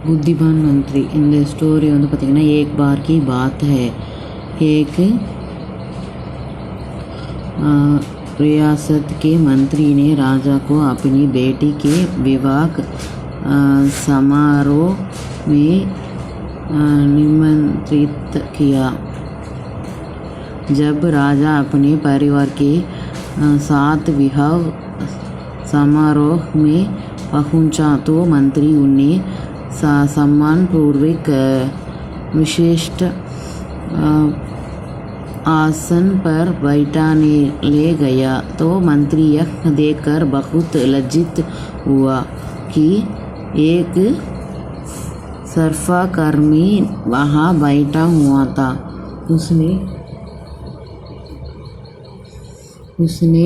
बुद्धिमान मंत्री இந்த ஸ்டோரி வந்து பார்த்திங்கன்னா एक बार की बात है एक रियासत के मंत्री ने राजा को अपनी बेटी के विवाह समारोह में निमंत्रित किया। जब राजा अपने परिवार के साथ विवाह समारोह में पहुंचा तो मंत्री उन्हें सम्मानपूर्वक विशिष्ट आसन पर बैठाने ले गया तो मंत्री यह देखकर बहुत लज्जित हुआ कि एक सर्फाकर्मी वहाँ बैठा हुआ था। उसने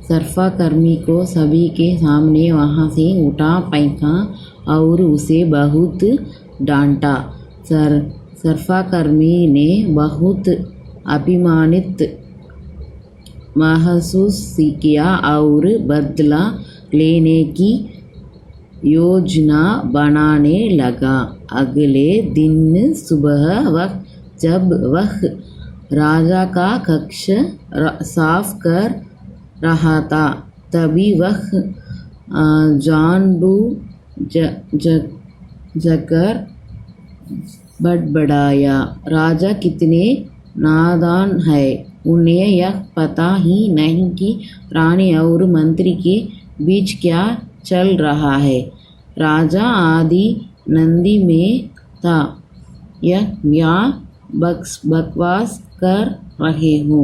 सर्फाकर्मी को सभी के सामने वहाँ से उठा फेंका और उसे बहुत डांटा। सर्फाकर्मी ने बहुत अभिमानित महसूस किया और बदला लेने की योजना बनाने लगा। अगले दिन सुबह जब वह राजा का कक्ष साफ कर रहा था तभी वह जानबूझकर बड़बड़ाया, राजा कितने नादान है, उन्हें यह पता ही नहीं कि रानी और मंत्री के बीच क्या चल रहा है। राजा आदि नंदी में था, यह क्या बकवास कर रहे हो?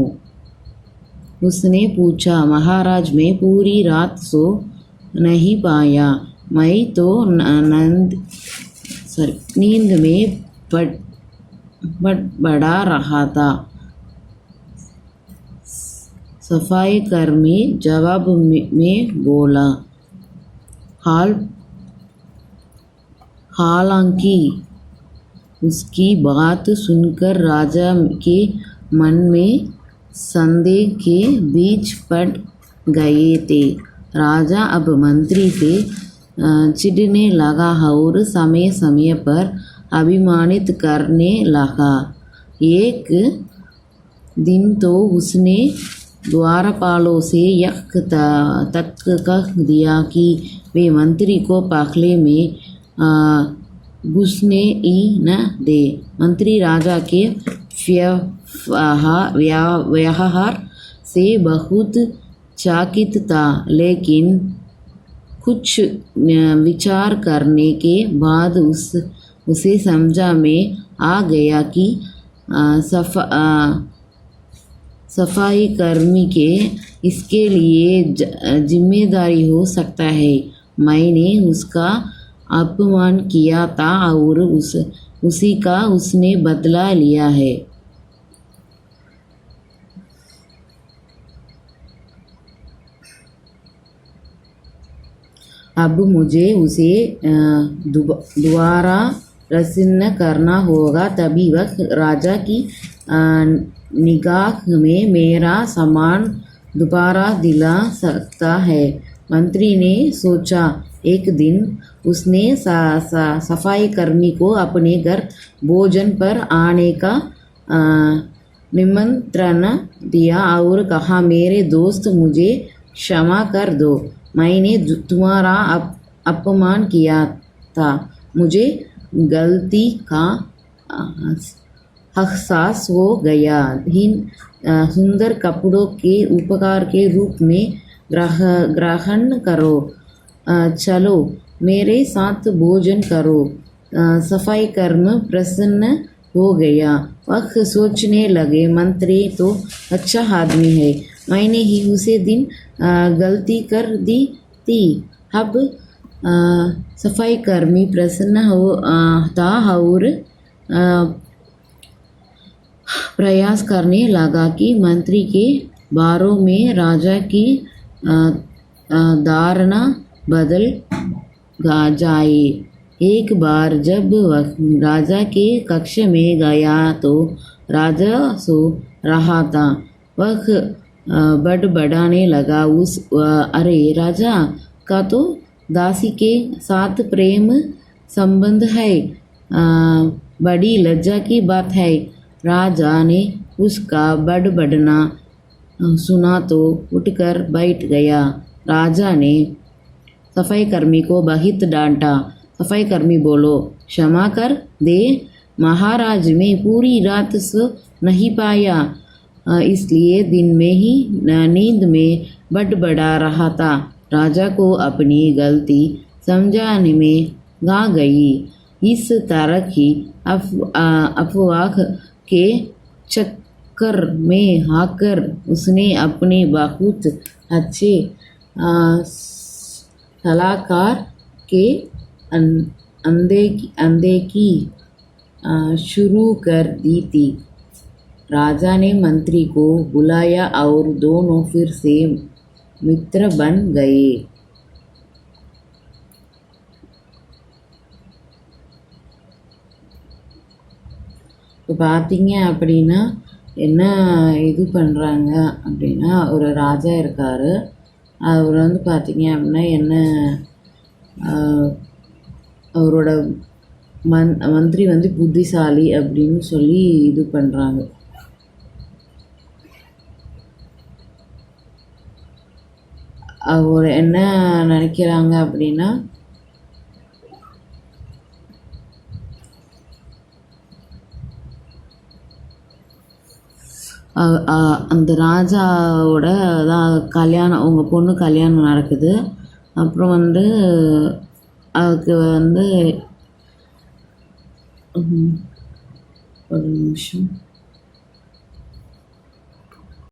उसने पूछा। महाराज, मैं पूरी रात सो नहीं पाया, मैं तो नींद में बड़ा रहा था। सफाई कर्मी जवाब में बोला। हालांकि उसकी बात सुनकर राजा के मन में संदेह के बीज पड़ गए थे। राजा अब मंत्री से चिढ़ने लगा और समय समय पर अभिमानित करने लगा। एक दिन तो उसने द्वारपालों से यह तक कह दिया कि वे मंत्री को पाखले में घुसने ही न दे। मंत्री राजा के व्यवहार से बहुत चकित था, लेकिन कुछ विचार करने के बाद उसे समझा में आ गया कि सफाई कर्मी के इसके लिए जिम्मेदारी हो सकता है। मैंने उसका अपमान किया था और उसी का उसने बदला लिया है। अब मुझे उसे दोबारा प्रसन्न करना होगा, तभी वह राजा की निगाह में मेरा सम्मान दोबारा दिला सकता है। मंत्री ने सोचा। एक दिन उसने सफाई कर्मी को अपने घर भोजन पर आने का निमंत्रण दिया और कहा, मेरे दोस्त, मुझे क्षमा कर दो, मैंने तुम्हारा अपमान किया था। मुझे गलती का एहसास हो गया। सुंदर कपड़ों के उपहार के रूप में ग्रहण करो। चलो मेरे साथ भोजन करो। सफाई कर्मी प्रसन्न हो गया। वह सोचने लगे, मंत्री तो अच्छा आदमी है, मैंने ही उसे दिन गलती कर दी थी। अब सफाई कर्मी प्रसन्न था और प्रयास करने लगा कि मंत्री के बारे में राजा की धारणा बदल जाए। एक बार जब वह राजा के कक्ष में गया तो राजा सो रहा था। वह बड़बड़ाने लगा, अरे राजा का तो दासी के साथ प्रेम संबंध है। बड़ी लज्जा की बात है। राजा ने उसका बड़बड़ना सुना तो उठकर बैठ गया। राजा ने सफाई कर्मी को बहुत डांटा। सफाई कर्मी बोलो, क्षमा कर दे महाराज, मैं पूरी रात सो नहीं पाया, इसलिए दिन में ही नींद में बड़बड़ा रहा था। राजा को अपनी गलती समझाने में गा गई। इस तरह की अफवाह के चक्कर में आकर उसने अपने बहुत अच्छे सलाहकार के अनदेखी शुरू कर दी थी। राजा ने मंत्री को बुलाया और दोनों फिर से मित्र बन गए। இப்போ பார்த்தீங்க அப்படின்னா என்ன இது பண்ணுறாங்க அப்படின்னா, ஒரு ராஜா இருக்கார். அவர் வந்து பார்த்தீங்க அப்படின்னா என்ன அவரோட மந்திரி வந்து புத்திசாலி அப்படின்னு சொல்லி இது பண்ணுறாங்க. அவர் என்ன நினைக்கிறாங்க அப்படின்னா, அந்த ராஜாவோட தான் கல்யாணம், அவங்க பொண்ணு கல்யாணம் நடக்குது. அப்புறம் வந்து அதுக்கு வந்து ஒரு நிமிஷம்